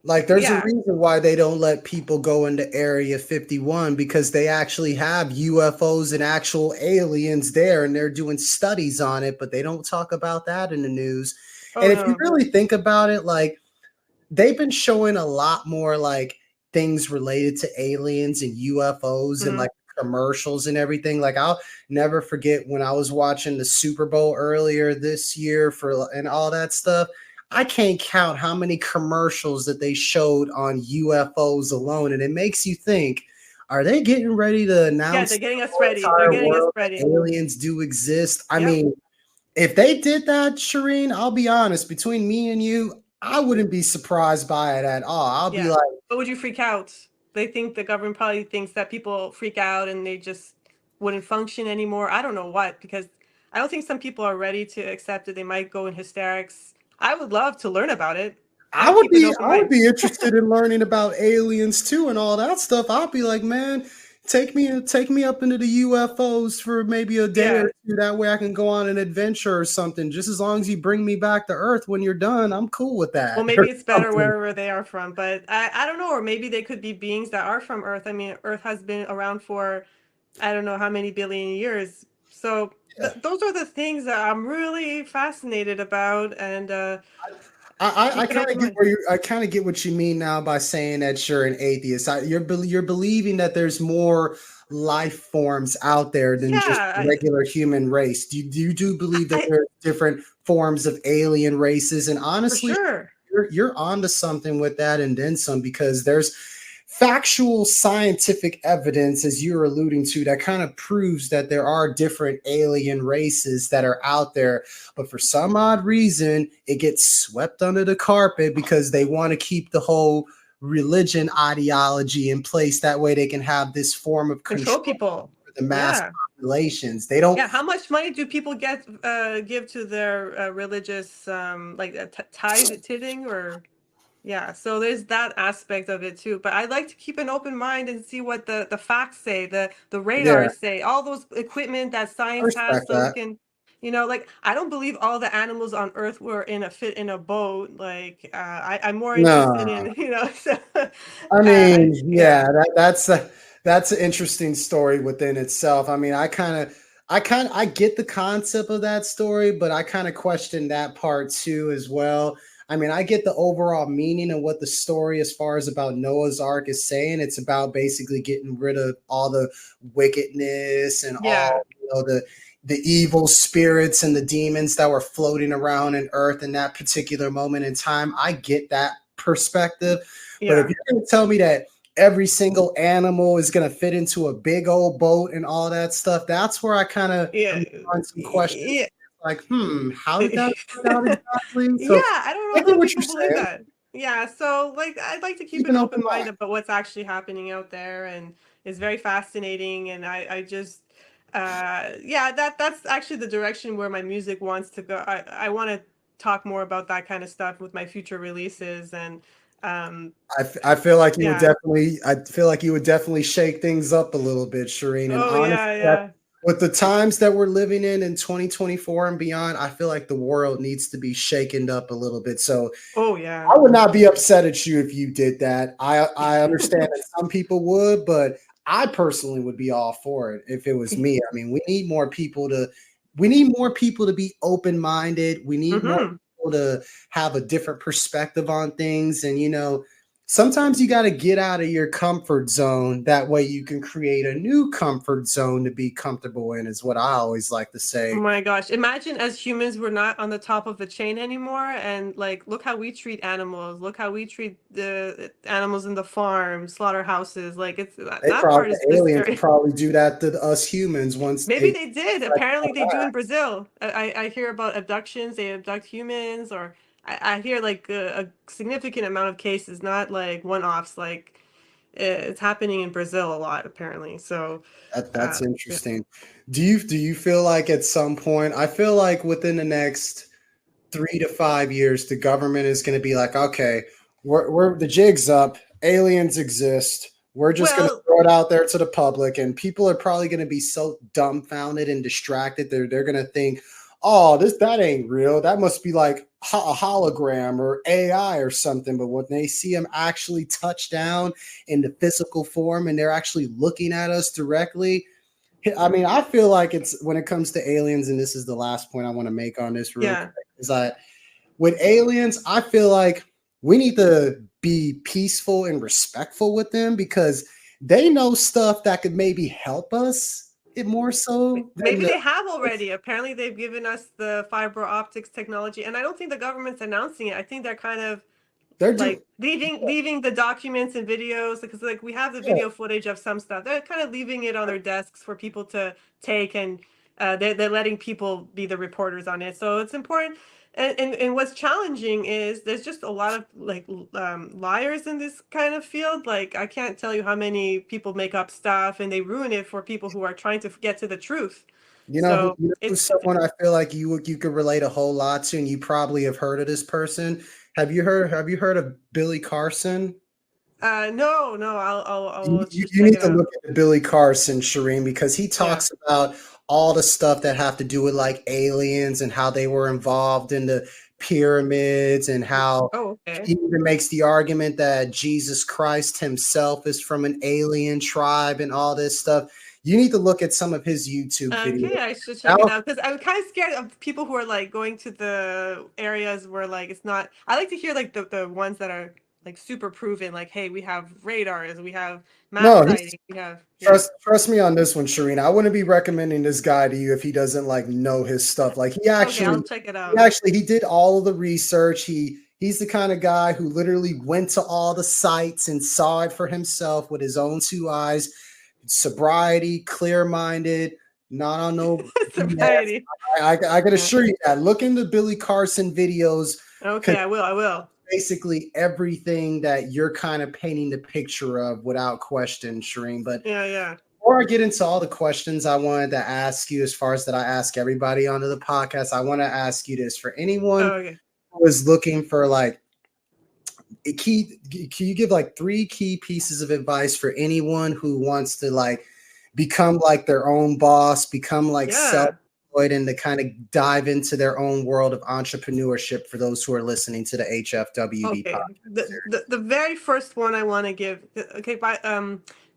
Like, there's a Yeah. reason why they don't let people go into Area 51 because they actually have UFOs and actual aliens there and they're doing studies on it, but they don't talk about that in the news. Oh And if you no. really think about it, like, they've been showing a lot more like things related to aliens and UFOs and Mhm. like commercials and everything. Like, I'll never forget when I was watching the Super Bowl earlier this year for and all that stuff. I can't count how many commercials that they showed on UFOs alone, and it makes you think: are they getting ready to Yeah, announce they're to getting the us whole ready. They're entire getting us world that ready. aliens do exist? I Yep. mean, if they did that, Shireen, I'll be honest, between me and you, I wouldn't be surprised by it at all. I'll be Yeah. like, But would you freak out? They think the government probably thinks that people freak out and they just wouldn't function anymore. I don't know what, because I don't think some people are ready to accept it. They might go in hysterics. I would love to learn about it. I I'd would keep an be open I would mind. be interested in learning about aliens too and all that stuff. I'll be like, man, take me up into the UFOs for maybe a day Yeah. or two. That way I can go on an adventure or something. Just as long as you bring me back to Earth when you're done, I'm cool with Well, that or maybe it's better something. wherever they are from, but I don't know. Or maybe they could be beings that are from Earth. I mean, Earth has been around for I don't know how many billion years. So Yeah. those are the things that I'm really fascinated about, and I keep an kind of open get mind. where I kind of get what you mean now by saying that you're an atheist. You're believing that there's more life forms out there than just Yeah, the regular human race. Do you believe that I there are different forms of alien races? And for honestly, sure. you're onto something with that and then some because there's factual scientific evidence, as you're alluding to, that kind of proves that there are different alien races that are out there, but for some odd reason it gets swept under the carpet because they want to keep the whole religion ideology in place. That way they can have this form of Control control people. over the mass Yeah. populations. They don't. Yeah, how much money do people get give to their religious like tithing or yeah, so there's that aspect of it too. But I like to keep an open mind and see what the facts say, the Yeah, radars say, all those equipment that I science has respect so we that. can, like I don't believe all the animals on Earth were in a fit in a boat. Like I'm more interested No, in, so I I mean, yeah, yeah. that's an interesting story within itself. I mean, I get the concept of that story, but I kind of question that part too as well. I mean, I get the overall meaning of what the story, as far as about Noah's Ark, is saying. It's about basically getting rid of all the wickedness and Yeah. all the evil spirits and the demons that were floating around in Earth in that particular moment in time. I get that perspective. But if Yeah. you're going to tell me that every single animal is going to fit into a big old boat and all that stuff, that's where I kind of Yeah. am on some questions. Yeah. Like, how did that turn out exactly? Yeah, So I don't I know get how what you're people believe saying. that. Yeah, so like I'd like to keep Keep an an open open mind mind. about what's actually happening out there, and it's very fascinating, and I just yeah, that's actually the direction where my music wants to go. I want to talk more about that kind of stuff with my future releases, and um I feel like you would yeah. definitely I feel like you would definitely shake things up a little bit, Shireen. And Oh honestly, yeah, yeah. with the times that we're living in 2024 and beyond, I feel like the world needs to be shaken up a little bit. So Oh yeah. I would not be upset at you if you did that. I understand that some people would, but I personally would be all for it if it was me. I mean, we need more people to be open minded. We need more Mm-hmm. people to have a different perspective on things, and sometimes you got to get out of your comfort zone. That way, you can create a new comfort zone to be comfortable in. Is what I always like to Oh say. my gosh. Imagine as humans we're not on the top of the chain anymore, and like look how we treat animals. Look how we treat the animals in the farm, slaughterhouses. Like it's that part is The just aliens would very probably do that to us humans once maybe they they did. Apparently they do in Brazil. I hear about abductions, they abduct humans, or I hear like a significant amount of cases, not like one-offs, like it's happening in Brazil a lot apparently. So That's yeah. interesting. Do you feel like at some point, I feel like within the next 3 to 5 years, the government is going to be like, okay, we're the jig's up. Aliens exist. We're just going to Well, throw it out there to the public, and people are probably going to be so dumbfounded and distracted. They're going to think, oh, that ain't real. That must be like a hologram or AI or something. But when they see them actually touch down in the physical form and they're actually looking at us directly, I mean, I feel like it's when it comes to aliens, and this is the last point I want to make on this real Yeah. quick, is that with aliens, I feel like we need to be peaceful and respectful with them because they know stuff that could maybe help us it more so than Maybe the they have already. Apparently, they've given us the fiber optics technology, and I don't think the government's announcing it. I think they're kind of they're doing. like leaving the documents and videos, because like we have the Yeah, video footage of some stuff. They're kind of leaving it on their desks for people to take, and they're letting people be the reporters on it. So it's important. And what's challenging is there's just a lot of like liars in this kind of field. Like I can't tell you how many people make up stuff and they ruin it for people who are trying to get to the truth. So who's it's someone I feel like you could relate a whole lot to, and you probably have heard of this person. Have you heard of Billy Carson? no, I'll just You check need it to out. look at Billy Carson, Shireen, because he Yeah. talks about all the stuff that have to do with like aliens and how they were involved in the pyramids and how Oh, he okay. even makes the argument that Jesus Christ himself is from an alien tribe and all this stuff. You need to look at some of his YouTube videos. Okay, I should check it Now, out because I'm kind of scared of people who are like going to the areas where like it's not. I like to hear like the ones that are like super proven. Like, hey, we have radars, we have mass no, sightings, we have trust me on this one, Sharina. I wouldn't be recommending this guy to you if he doesn't like know his stuff. Like Okay, I'll check it out. he did all of the research. He's the kind of guy who literally went to all the sites and saw it for himself with his own two eyes. Sobriety, clear minded, not on no BS. Sobriety. I can Yeah. assure you that. Look into Billy Carson videos. Okay, I will. I will. Basically everything that you're kind of painting the picture of without question, Shireen. But Yeah, yeah. before I get into all the questions I wanted to ask you, as far as that I ask everybody onto the podcast, I want to ask you this for anyone Oh, okay. who is looking for like a key, can you give like 3 key pieces of advice for anyone who wants to like become like their own boss, become like Yeah. self-employed and to kind of dive into their own world of entrepreneurship for those who are listening to the HFWB Okay. podcast series? The very first one I want to give. Okay,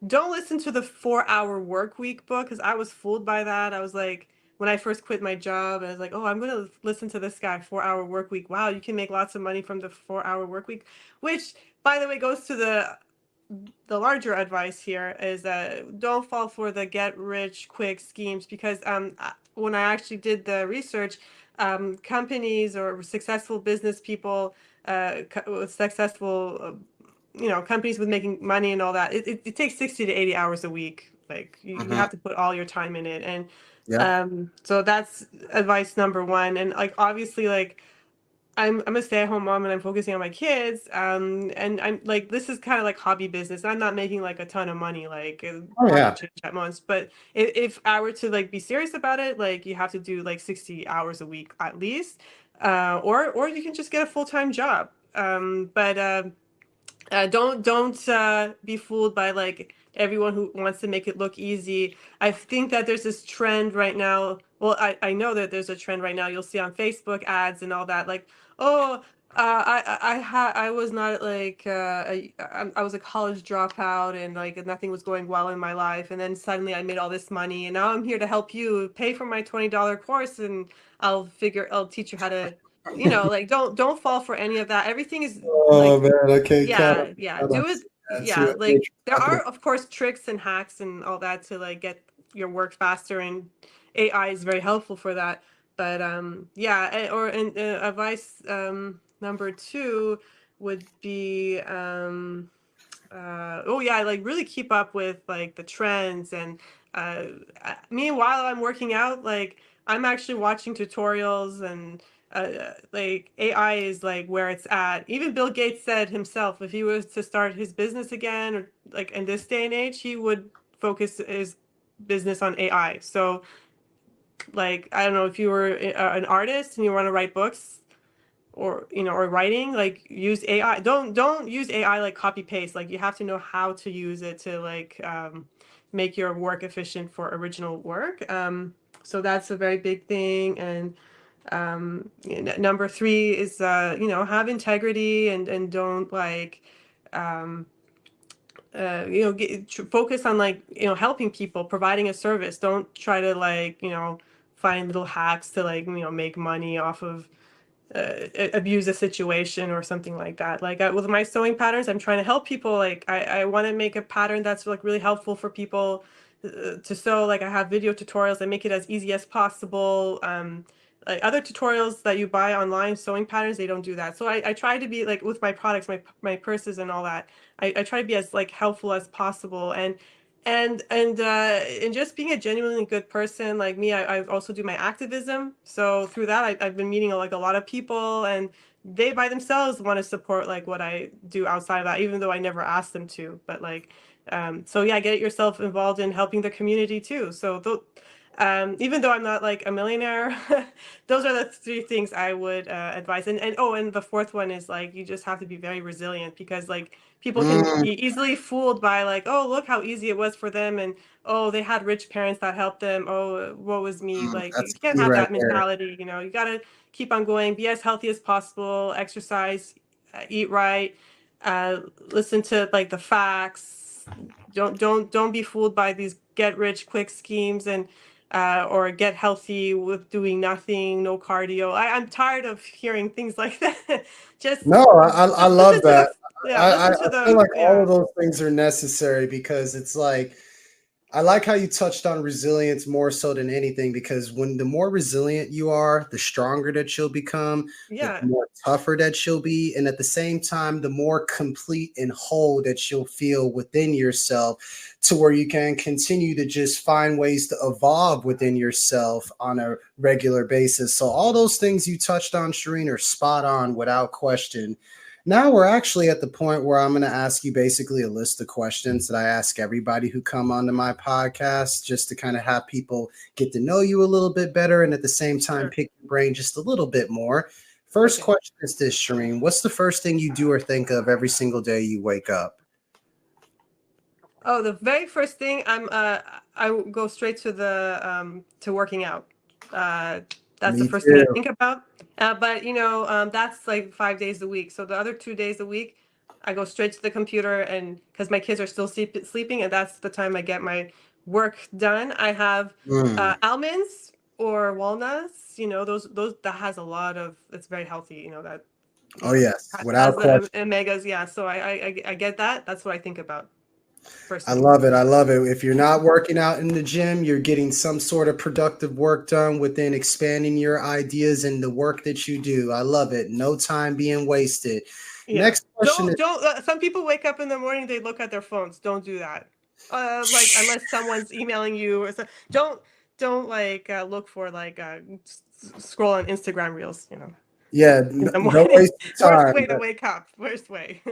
don't listen to the 4 Hour Work Week book because I was fooled by that. I was like, when I first quit my job, I was like, oh, I'm gonna listen to this guy, 4 Hour Work Week. Wow, you can make lots of money from the 4 Hour Work Week, which, by the way, goes to the larger advice here is that don't fall for the get rich quick schemes because when I actually did the research, companies or successful business people, successful companies with making money and all that, it takes 60 to 80 hours a week. Like you Mhm. have to put all your time in it, and Yep. so that's advice number one. And like obviously, like I'm a stay-at-home mom and I'm focusing on my kids. And I'm like, this is kind of like hobby business. I'm not making like a ton of money, like Oh pocket yeah. change at months. But if I were to like be serious about it, like you have to do like 60 hours a week at least, or you can just get a full-time job. But don't be fooled by like everyone who wants to make it look easy. I think that there's this trend right now. Well, I know that there's a trend right now. You'll see on Facebook ads and all that. Like, oh, I was not like I was a college dropout and like nothing was going well in my life. And then suddenly I made all this money and now I'm here to help you pay for my $20 course and I'll teach you how to, like don't fall for any of that. Everything is like Oh man, okay, yeah, I do see it. that. See Yeah, what like you're there talking are about. of course tricks and hacks and all that to like get your work faster, and AI is very helpful for that. But yeah, and advice number two would be oh yeah, like really keep up with like the trends and meanwhile I'm working out, like I'm actually watching tutorials and like AI is like where it's at. Even Bill Gates said himself if he was to start his business again or like in this day and age he would focus his business on AI. So like I don't know if you were an artist and you want to write books or or writing, like use AI. Don't use AI like copy paste. Like you have to know how to use it to like make your work efficient for original work. So that's a very big thing. And Number three is, have integrity and don't like, um, focus on like, helping people, providing a service. Don't try to like, find little hacks to like, make money off of abuse a situation or something like that. Like with my sewing patterns, I'm trying to help people. Like I want to make a pattern that's like really helpful for people to sew. Like I have video tutorials that make it as easy as possible. Like other tutorials that you buy online, sewing patterns, they don't do that. So I try to be like with my products, my purses and all that. I try to be as like helpful as possible, and just being a genuinely good person like me. I also do my activism, so through that I've been meeting like a lot of people, and they by themselves want to support like what I do outside of that, even though I never asked them to. But like, so yeah, get yourself involved in helping the community too. So even though I'm not like a millionaire, those are the three things I would advise. And the fourth one is like, you just have to be very resilient, because like people can be easily fooled by like, oh, look how easy it was for them. And oh, they had rich parents that helped them. Oh, what was me? Like you That's can't key have right that there. mentality. You got to keep on going, be as healthy as possible, exercise, eat right, listen to like the facts. Don't be fooled by these get rich quick schemes, and or get healthy with doing nothing, no cardio. I'm tired of hearing things like that. Just No, I love listen to that. I listen to feel like all of yeah. those things are necessary, because it's like, I like how you touched on resilience more so than anything, because when the more resilient you are, the stronger that you'll become, the Yeah. more tougher that you'll be, and at the same time, the more complete and whole that you'll feel within yourself, to where you can continue to just find ways to evolve within yourself on a regular basis. So all those things you touched on, Shirin, are spot on without question. Now we're actually at the point where I'm going to ask you basically a list of questions that I ask everybody who come onto my podcast, just to kind of have people get to know you a little bit better, and at the same time Sure. pick your brain just a little bit more. First Okay. question is this, Shireen. What's the first thing you do or think of every single day you wake up? Oh, the very first thing, I go straight to the to working out. That's the Me first thing I too. think about. But that's like 5 days a week. So the other 2 days a week, I go straight to the computer, and because my kids are still sleeping, and that's the time I get my work done. I have Mm. almonds or walnuts. Those that has a lot of. It's very healthy. That Oh, yes, has without the question. omegas. Yeah. So I get that. That's what I think about first I thing. love it. I love it. If you're not working out in the gym, you're getting some sort of productive work done within expanding your ideas and the work that you do. I love it. No time being wasted. Yeah. Next question is, Don't. Some people wake up in the morning, they look at their phones. Don't do that. Like unless someone's emailing you or so. Don't like look for like scroll on Instagram reels. yeah, In the no morning. waste of Worst time. way to wake up. Worst way.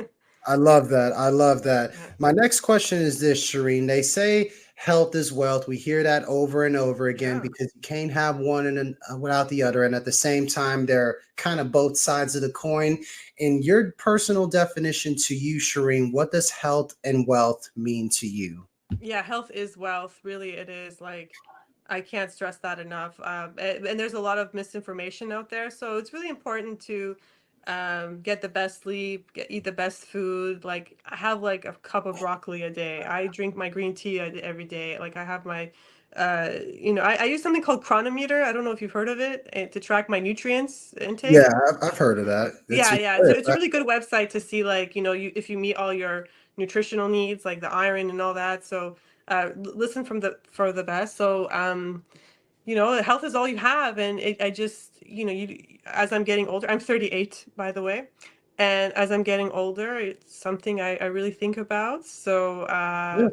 I love that. I love that. Yeah. My next question is this, Shireen. They say health is wealth. We hear that over and over again, Yeah. because you can't have one without the other. And at the same time, they're kind of both sides of the coin. In your personal definition to you, Shireen, what does health and wealth mean to you? Yeah. Health is wealth. Really, it is. Like I can't stress that enough. And there's a lot of misinformation out there, so it's really important to get the best sleep, eat the best food. Like I have like a cup of broccoli a day. I drink my green tea every day. Like I have my, I use something called Chronometer. I don't know if you've heard of it, to track my nutrients Yeah, intake. I've heard of that. It's Yeah, yeah. It's a really good website to see like, if you meet all your nutritional needs, like the iron and all that. So listen for the best. So health is all you have. And I just, as I'm getting older, I'm 38, by the way. And as I'm getting older, it's something I really think about. So yeah.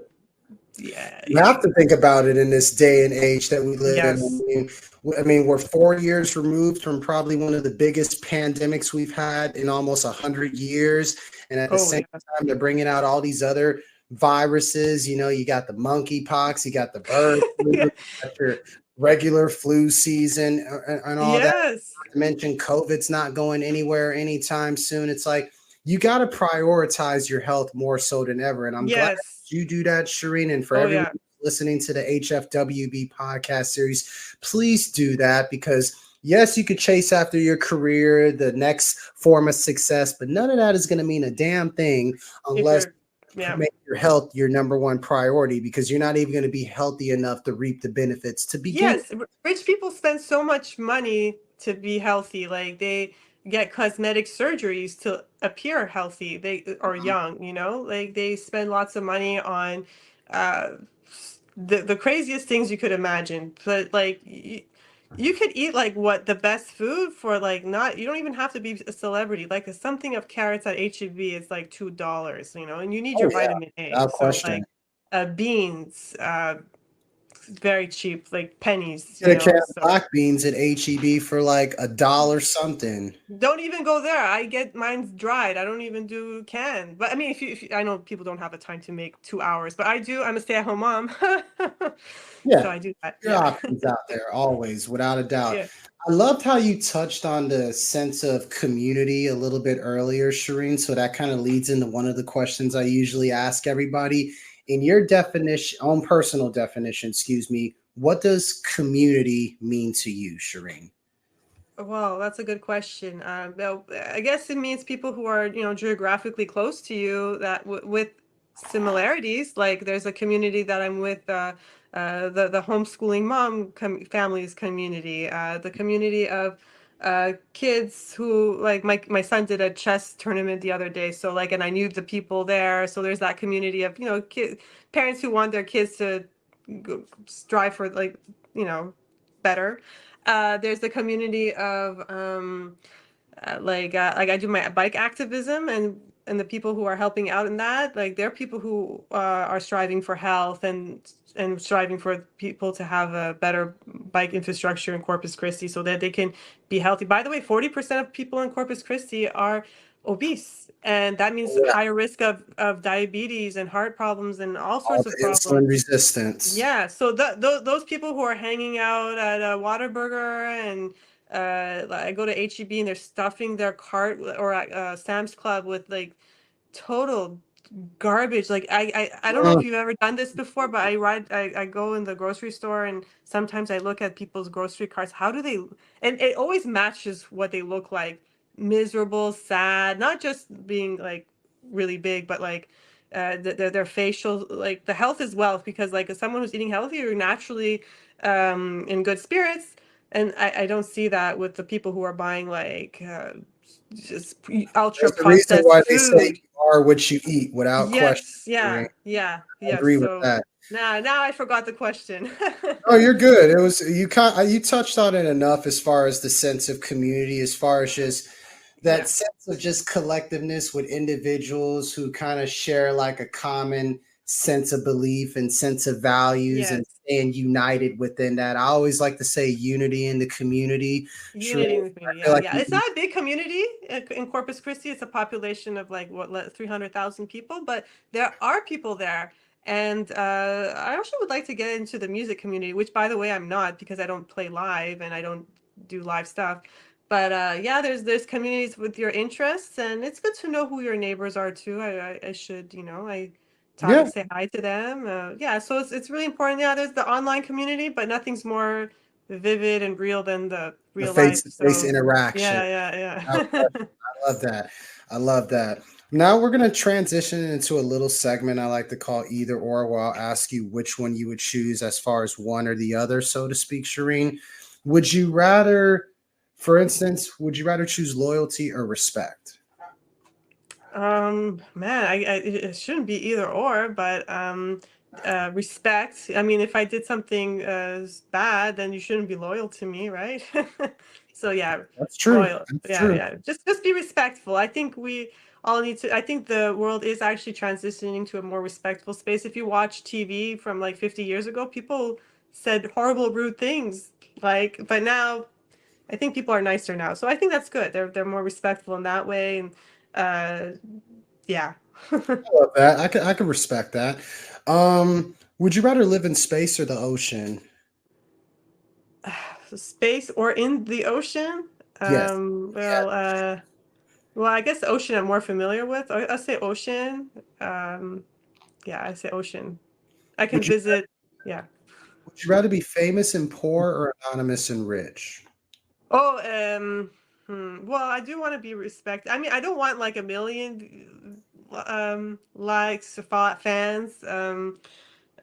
yeah, You have to think about it in this day and age that we live in. yes. I mean, we're 4 years removed from probably one of the biggest pandemics we've had in almost 100 years, and at the Oh same yeah. time, they're bringing out all these other viruses. You got the monkeypox, you got the bird flu, you got your regular flu season, and all that. Yes. Not to mention, COVID's not going anywhere anytime soon. It's like you got to prioritize your health more so than ever, and I'm glad Yes. you do that, Shireen, and for Oh everyone yeah. listening to the HFWB podcast series, please do that, because Yes, you could chase after your career, the next form of success, but none of that is going to mean a damn thing If unless you're, yeah. make your health your number one priority, because you're not even going to be healthy enough to reap the benefits to begin. Yes, rich people spend so much money to be healthy. Like they get cosmetic surgeries to appear healthy. They or Mhm. young, like they spend lots of money on uh the craziest things you could imagine. But like you could eat like what the best food for like not you don't even have to be a celebrity. Like something of carrots at HEB is like $2, and you need Oh your yeah, vitamin A. without So question. like beans, very cheap, like pennies, Get a can of so black beans at HEB for like a dollar something. don't even go there. I get mine's dried. I don't even do canned. But I mean, if you I know people don't have the time to make 2 hours, but I do. I'm a stay-at-home mom. So Yeah, I do that. your Yeah. options out there always, without a doubt. Yeah. I loved how you touched on the sense of community a little bit earlier, Shireen. So that kind of leads into one of the questions I usually ask everybody. In your definition, own personal definition, excuse me, what does community mean to you, Shireen? Well, that's a good question. Well, I guess it means people who are, geographically close to you that with similarities. Like there's a community that I'm with, the homeschooling mom families community, the community of kids who like my son did a chess tournament the other day. So like, and I knew the people there. So there's that community of, parents who want their kids to strive for like, better. There's the community of like I do my bike activism and the people who are helping out in that, like they're people who are striving for health and striving for people to have a better bike infrastructure in Corpus Christi so that they can be healthy. By the way, 40% of people in Corpus Christi are obese, and that means Yeah, higher risk of diabetes and heart problems and all all sorts of the insulin problems. resistance. Yeah, so those people who are hanging out at a Whataburger and like I go to HEB and they're stuffing their cart or at Sam's Club with like total garbage. Like I don't know if you've ever done this before, but I go in the grocery store and sometimes I look at people's grocery carts. How do they, and it always matches what they look like. Miserable, sad, not just being like really big, but like their facial, like the health is wealth, because like as someone who's eating healthy, you're naturally in good spirits. And I don't see that with the people who are buying like just ultra There's a reason processed why they say food. you are what you eat, without question. Yes, Shireen. yeah, yeah, I yes. agree with So that. now I forgot the question. Oh, you're good. It was you touched on it enough as far as the sense of community, as far as just that Yeah. sense of just collectiveness with individuals who kind of share like a common sense of belief and sense of values and Yes. staying united within that. I always like to say unity in the community. Shereen, Unity in the community. I feel Yeah, like yeah. It's not a big community in Corpus Christi. It's a population of like what 300,000 people, but there are people there. And I also would like to get into the music community, which by the way I'm not, because I don't play live and I don't do live stuff. But yeah, there's communities with your interests, and it's good to know who your neighbors are too. I should, I talk yeah, say hi to them. Yeah, so it's really important. Yeah, there's the online community, but nothing's more vivid and real than the the real life. face-to-face So interaction. yeah, I yeah, yeah. love that. I love that. Now we're going to transition into a little segment I like to call either or, where I'll ask you which one you would choose as far as one or the other, so to speak, Shireen. Would you rather, for instance, would you rather choose loyalty or respect? Man, it shouldn't be either or, but respect. I mean, if I did something bad, then you shouldn't be loyal to me, right? So yeah, That's true. loyal. That's Yeah, true. yeah. Just be respectful. I think we all need to. I think the world is actually transitioning to a more respectful space. If you watch TV from like 50 years ago, people said horrible, rude things. Like, but now I think people are nicer now. So I think that's good. They're more respectful in that way. And uh yeah. I love that. I can respect that. Would you rather live in space or the ocean? Space or in the ocean? Yes. Yeah. Well, well, I guess the ocean I'm more familiar with. I say ocean. Um, yeah, I say ocean. I can Would you visit. Yeah. would you rather be famous and poor or anonymous and rich? Oh, well, I do want to be respected. I mean, I don't want like a million likes, fans.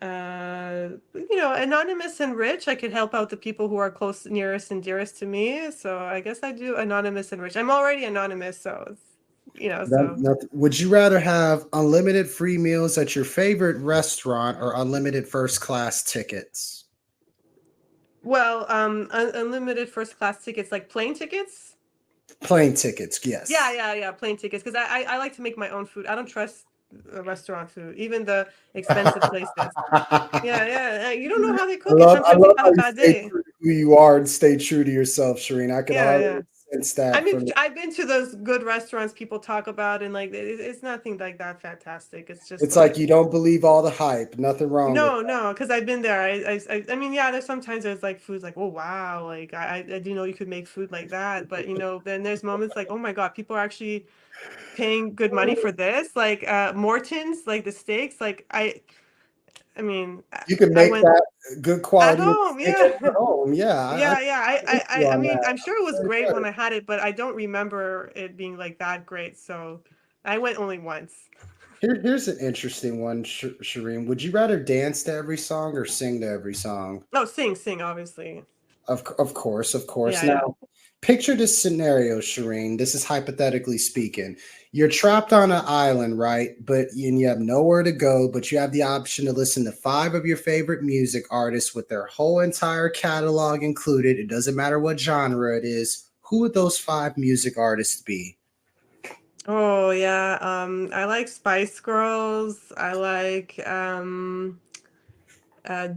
Anonymous and rich. I could help out the people who are close, nearest, and dearest to me. So I guess I do anonymous and rich. I'm already anonymous, so so. Would you rather have unlimited free meals at your favorite restaurant or unlimited first class tickets? Well, unlimited first class tickets, like plane tickets. Plane tickets, Yeah, yes. yeah, yeah, plane tickets. Because I like to make my own food. I don't trust restaurant food, even the expensive places. Yeah, yeah. You don't know how they cook it. I Sometimes you love have how a you bad stay day. true to who you are and stay true to yourself, Shireen. I could Yeah, already yeah. sense I that mean, from I've been to those good restaurants people talk about, and like it's nothing like that fantastic. It's just it's like like you don't believe all the hype. Nothing wrong with no, no, because I've been there. I mean, yeah. There's sometimes there's like foods like, oh wow, like I didn't know you could make food like that. But then there's moments like, oh my God, people are actually paying good money that. for this. Like Morton's, like the steaks. Like I mean, You can I make went that good at quality home. steak at Yeah. your home. Yeah, I Yeah, yeah. with you I on mean, that. I'm sure it was Very great good. when I had it, but I don't remember it being like that great. So I went only once. Here's an interesting one, Shireen. Would you rather dance to every song or sing to every song? Oh, sing, obviously. Of course, of course. Yeah, yeah. Now, picture this scenario, Shireen. This is hypothetically speaking. You're trapped on an island, right? And you have nowhere to go, but you have the option to listen to five of your favorite music artists with their whole entire catalog included. It doesn't matter what genre it is. Who would those five music artists be? Oh, yeah. I like Spice Girls. I like uh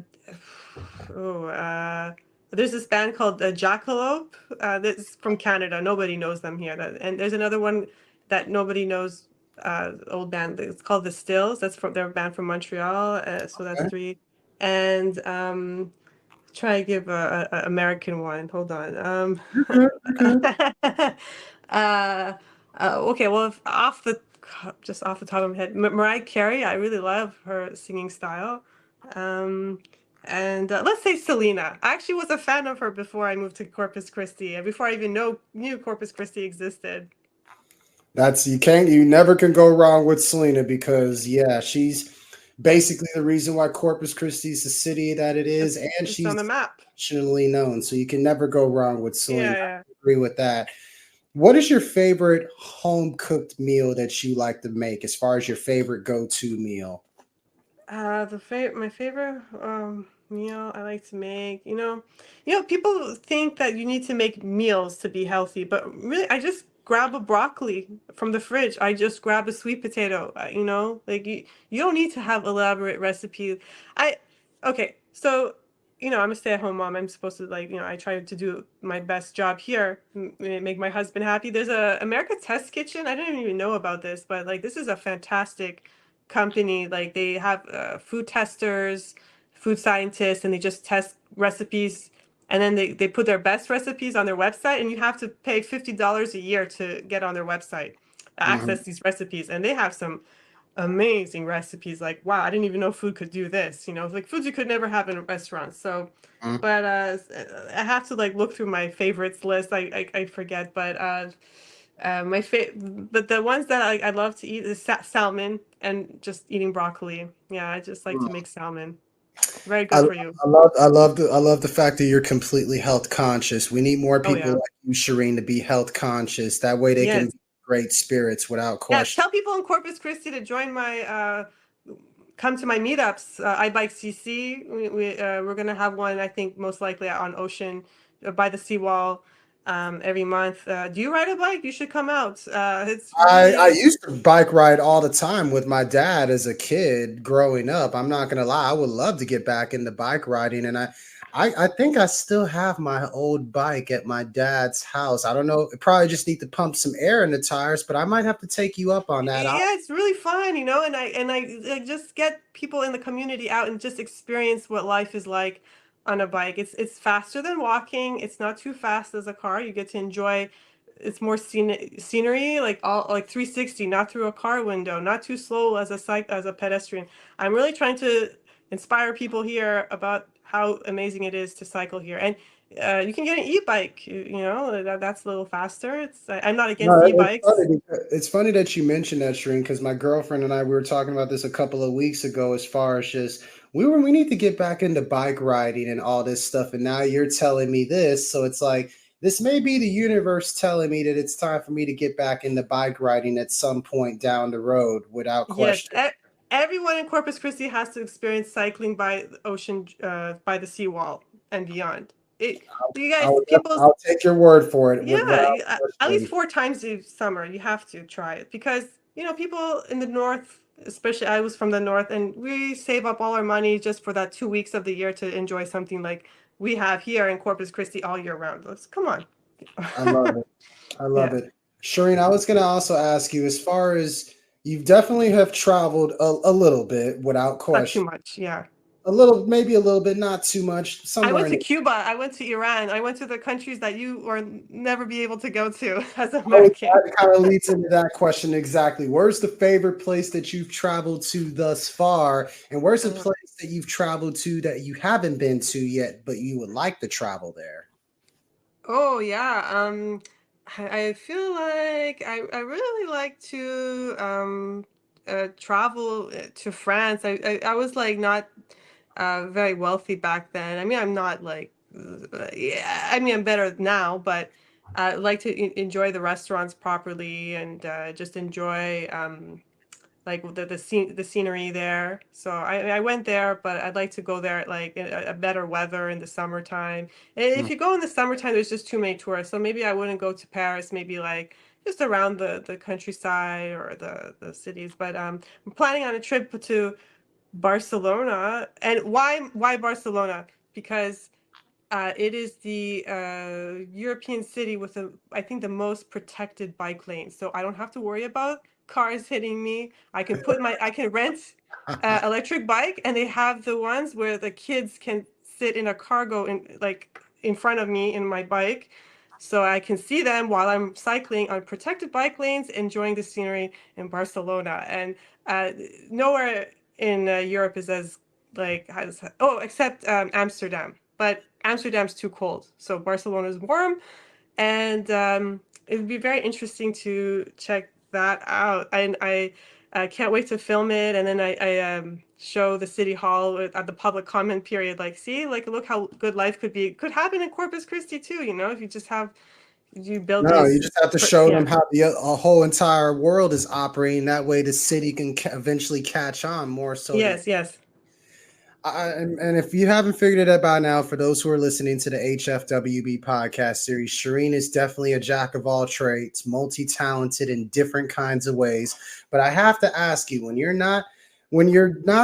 oh there's this band called Jackalope. That's from Canada. Nobody knows them here. And there's another one that nobody knows. Old band. It's called The Stills. That's from their band from Montreal. So that's Okay. three. And try to give a American one. Hold on. You're good. You're good. uh, okay. Well, if just off the top of my head, Mariah Carey. I really love her singing style. Um, and let's say Selena. I actually was a fan of her before I moved to Corpus Christi, and before I even knew Corpus Christi existed. You never can go wrong with Selena because yeah, she's basically the reason why Corpus Christi is the city that it is, and It's on the she's map. nationally known. So you can never go wrong with Yeah, Selena. I yeah. agree with that. What is your favorite home cooked meal that you like to make as far as your favorite go-to meal? My favorite meal I like to make, people think that you need to make meals to be healthy, but really I just grab a broccoli from the fridge. I just grab a sweet potato, like you don't need to have elaborate recipes. I Okay, so I'm a stay-at-home mom. I'm supposed to like, I try to do my best job here, make my husband happy. There's a America Test Kitchen. I didn't even know about this, but like this is a fantastic company. Like they have food testers, food scientists, and they just test recipes, and then they put their best recipes on their website, and you have to pay $50 a year to get on their website, Mhm. access these recipes, and they have some amazing recipes. Like wow, I didn't even know food could do this, like foods you could never have in a restaurant. So Mhm. but I have to like look through my favorites list. I forget, but the ones that I love to eat is salmon and just eating broccoli. Yeah, I just like to make salmon. Very I, good for you. I love the fact that you're completely health conscious. We need more Oh people yeah. like you, Shireen, to be health conscious. That way they can Yes. be great spirits without Yes. question. Tell people in Corpus Christi to join my come to my meetups. I Bike CC. We're gonna have one. I think most likely on Ocean by the seawall every month. Do you ride a bike? You should come out. It's I really used to bike ride all the time with my dad as a kid growing up. I'm not gonna lie, I would love to get back into bike riding, and I think I still have my old bike at my dad's house. I don't know, probably just need to pump some air in the tires, but I might have to take you up on that. yeah, it's really fun, and I just get people in the community out and just experience what life is like on a bike. It's faster than walking. It's not too fast as a car. You get to enjoy. It's more scenery, like all like 360, not through a car window, not too slow as a pedestrian. I'm really trying to inspire people here about how amazing it is to cycle here. And You can get an e-bike. That's a little faster. I'm not against No, e-bikes. it's funny that you mentioned that, Shreen, because my girlfriend and I, we were talking about this a couple of weeks ago as far as just we need to get back into bike riding and all this stuff. And now you're telling me this. So it's like this may be the universe telling me that it's time for me to get back into bike riding at some point down the road without Yes, question. everyone in Corpus Christi has to experience cycling by the ocean, by the seawall and beyond. It, you guys, people's I'll take your word for it yeah, without at least question. 4 times a summer, you have to try it because people in the north, especially I was from the north, and we save up all our money just for that 2 weeks of the year to enjoy something like we have here in Corpus Christi all year round. Come on. I love it. I love Yeah, it. Shireen, I was going to also ask you, as far as you've definitely have traveled a little bit without not too question, much. Yeah. a little, maybe a little bit, not too much, I somewhere went in to the. Cuba. I went to Iran. I went to the countries that you or never be able to go to as an Oh, American. that kind of leads into that question exactly. Where's the favorite place that you've traveled to thus far? And where's a Uh, place that you've traveled to that you haven't been to yet, but you would like to travel there? oh yeah. I feel like I really like to travel to France. I was like not very wealthy back then. I mean, I'm not like yeah. I mean, I'm better now, but I like to enjoy the restaurants properly and just enjoy like the scenery there. So I went there, but I'd like to go there like in a better weather in the summertime. And if you go in the summertime, there's just too many tourists. So maybe I wouldn't go to Paris. Maybe like just around the countryside or the cities. But I'm planning on a trip to Barcelona. And why Barcelona? Because it is the European city with I think the most protected bike lanes. So I don't have to worry about cars hitting me. I can rent electric bike, and they have the ones where the kids can sit in a cargo in front of me in my bike. So I can see them while I'm cycling on protected bike lanes, enjoying the scenery in Barcelona. And uh, nowhere in Europe is as except Amsterdam. But Amsterdam's too cold, so Barcelona's warm, and it would be very interesting to check that out. And I can't wait to film it, and then I show the city hall at the public comment period. Like, see, like, look how good life could be. Could happen in Corpus Christi too. If you just you build No, you these. just have to show them Yeah. how a whole entire world is operating. That way, the city can eventually catch on more so than. Yes. Yes. And if you haven't figured it out by now, for those who are listening to the HFWB podcast series, Shireen is definitely a jack of all trades, multi-talented in different kinds of ways. But I have to ask you, when you're not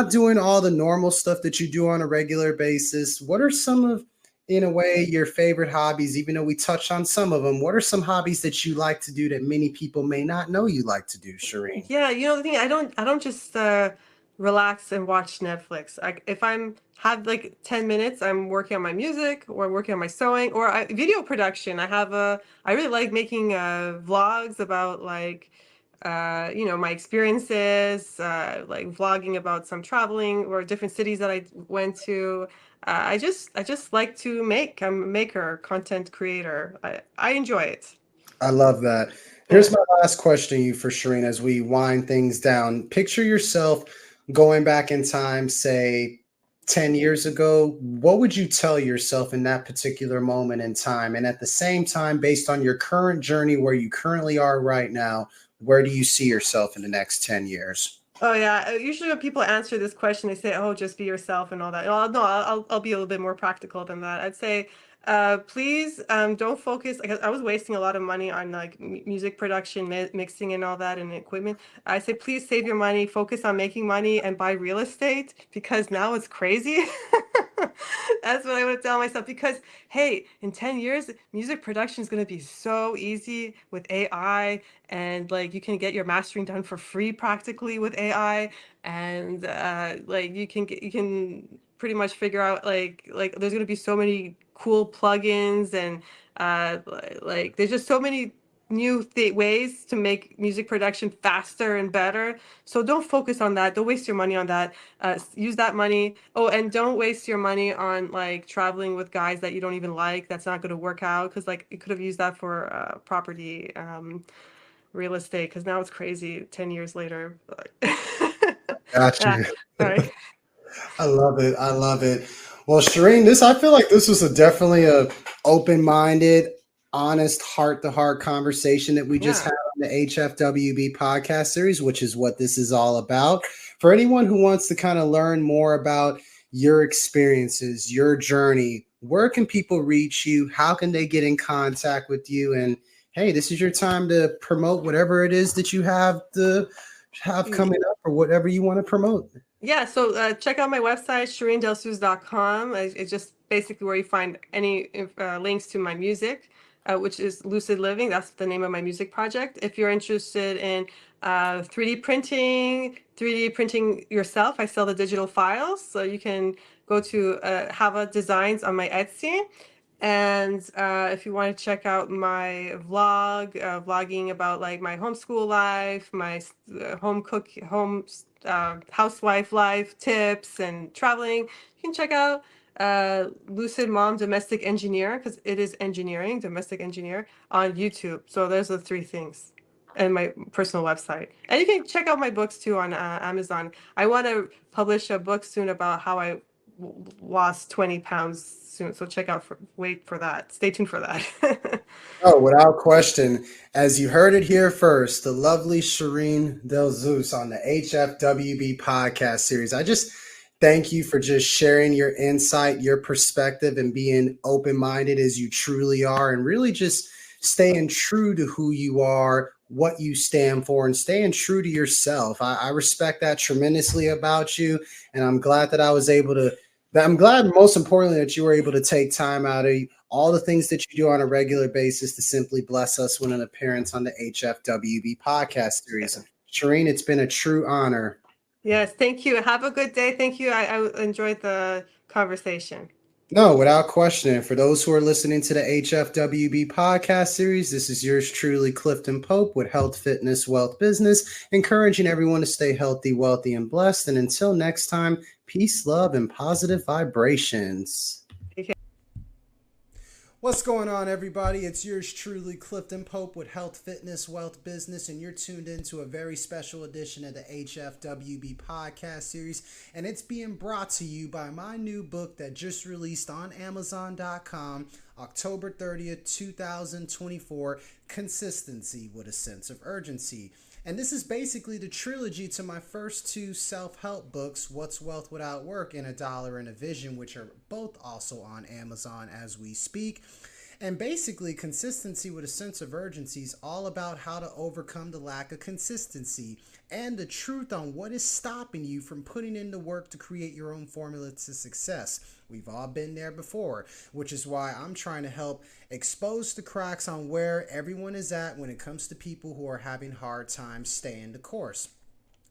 doing all the normal stuff that you do on a regular basis, what are some of, in a way, your favorite hobbies? Even though we touched on some of them, what are some hobbies that you like to do that many people may not know you like to do, Shireen? Yeah, the thing, I don't just relax and watch Netflix. If I'm have like 10 minutes, I'm working on my music or working on my sewing or video production. I really like making vlogs about like my experiences, like vlogging about some traveling or different cities that I went to. I just like to make. I'm a maker, content creator. I enjoy it. I love that. Here's Yeah. my last question to you for Shireen as we wind things down. Picture yourself going back in time, say 10 years ago. What would you tell yourself in that particular moment in time? And at the same time, based on your current journey, where you currently are right now, where do you see yourself in the next 10 years? Oh yeah. Usually when people answer this question, they say, "Oh, just be yourself" and all that. Well, no, I'll be a little bit more practical than that. I'd say, please, don't focus. Like I was wasting a lot of money on like music production, mixing, and all that, and equipment. I say, please save your money, focus on making money, and buy real estate because now it's crazy. That's what I would tell myself because hey, in 10 years, music production is going to be so easy with AI and like you can get your mastering done for free practically with AI and like you can pretty much figure out like there's going to be so many cool plugins and like there's just so many ways to make music production faster and better. So don't focus on that. Don't waste your money on that. Use that money. Oh, and don't waste your money on like traveling with guys that you don't even like. That's not going to work out, because like you could have used that for property, real estate, because now it's crazy 10 years later. Got Yeah, you. sorry. I love it. I love it. Well, Shireen, I feel like this was definitely a open-minded, honest, heart-to-heart conversation that we just Yeah. had on the HFWB podcast series, which is what this is all about. For anyone who wants to kind of learn more about your experiences, your journey, where can people reach you? How can they get in contact with you? And hey, this is your time to promote whatever it is that you have to have coming up, or whatever you want to promote. Yeah, so check out my website, ShirinDelsooz.com. It's just basically where you find any links to my music, which is Lucid Living. That's the name of my music project. If you're interested in 3D printing yourself, I sell the digital files. So you can go to Hava Designs on my Etsy. And if you want to check out my vlogging about like my homeschool life, my housewife life tips and traveling, you can check out Lucid Mom Domestic Engineer, because it is engineering, domestic engineer, on YouTube. So there's the three things. And my personal website. And you can check out my books too on Amazon. I want to publish a book soon about how I lost 20 pounds soon. So wait for that. Stay tuned for that. Oh, without question. As you heard it here first, the lovely Shirin Delsooz on the HFWB Podcast Series. I just thank you for just sharing your insight, your perspective, and being open-minded as you truly are, and really just staying true to who you are, what you stand for, and staying true to yourself. I respect that tremendously about you, and I'm glad that I'm glad, most importantly, that you were able to take time out of all the things that you do on a regular basis to simply bless us with an appearance on the HFWB Podcast Series. Shirin, it's been a true honor. Yes, thank you. Have a good day. Thank you. I enjoyed the conversation. No, without question. For those who are listening to the HFWB Podcast Series, this is yours truly, Clifton Pope, with Health, Fitness, Wealth, Business, encouraging everyone to stay healthy, wealthy, and blessed. And until next time, peace, love, and positive vibrations. What's going on, everybody? It's yours truly, Clifton Pope, with Health, Fitness, Wealth, Business, and you're tuned into a very special edition of the HFWB Podcast Series, and it's being brought to you by my new book that just released on Amazon.com, October 30th, 2024, Consistency with a Sense of Urgency. And this is basically the trilogy to my first two self-help books, What's Wealth Without Work and A Dollar and a Vision, which are both also on Amazon as we speak. And basically, Consistency with a Sense of Urgency is all about how to overcome the lack of consistency and the truth on what is stopping you from putting in the work to create your own formula to success. We've all been there before, which is why I'm trying to help expose the cracks on where everyone is at when it comes to people who are having hard times staying the course.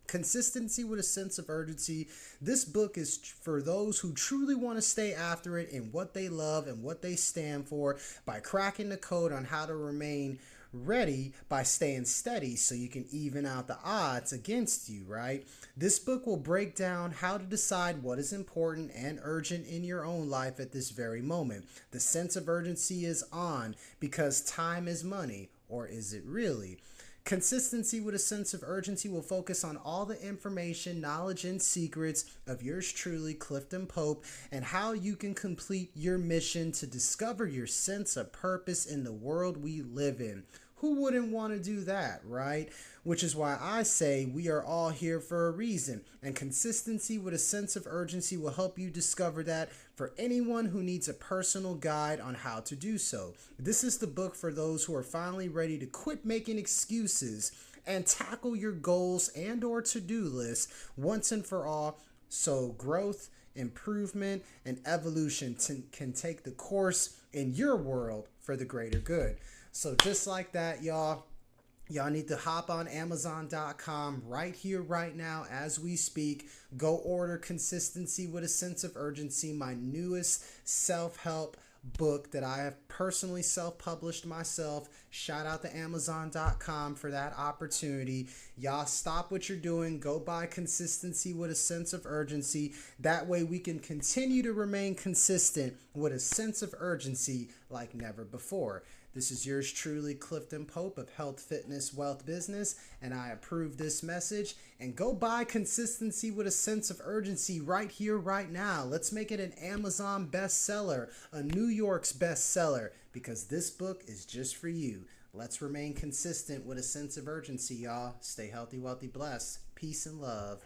Consistency with a Sense of Urgency. This book is for those who truly want to stay after it in what they love and what they stand for, by cracking the code on how to remain ready by staying steady so you can even out the odds against you, right? This book will break down how to decide what is important and urgent in your own life at this very moment. The sense of urgency is on because time is money, or is it really? Consistency with a Sense of Urgency will focus on all the information, knowledge, and secrets of yours truly, Clifton Pope, and how you can complete your mission to discover your sense of purpose in the world we live in. Who wouldn't want to do that, right? Which is why I say we are all here for a reason, and Consistency with a Sense of Urgency will help you discover that for anyone who needs a personal guide on how to do so. This is the book for those who are finally ready to quit making excuses and tackle your goals and or to-do lists once and for all, so growth, improvement, and evolution can take the course in your world for the greater good. So just like that, y'all need to hop on Amazon.com right here, right now, as we speak. Go order Consistency with a Sense of Urgency, my newest self-help book that I have personally self-published myself. Shout out to Amazon.com for that opportunity. Y'all stop what you're doing. Go buy Consistency with a Sense of Urgency. That way we can continue to remain consistent with a sense of urgency like never before. This is yours truly, Clifton Pope of Health, Fitness, Wealth, Business, and I approve this message. And go buy Consistency with a Sense of Urgency right here, right now. Let's make it an Amazon bestseller, a New York's bestseller, because this book is just for you. Let's remain consistent with a sense of urgency, y'all. Stay healthy, wealthy, blessed. Peace and love.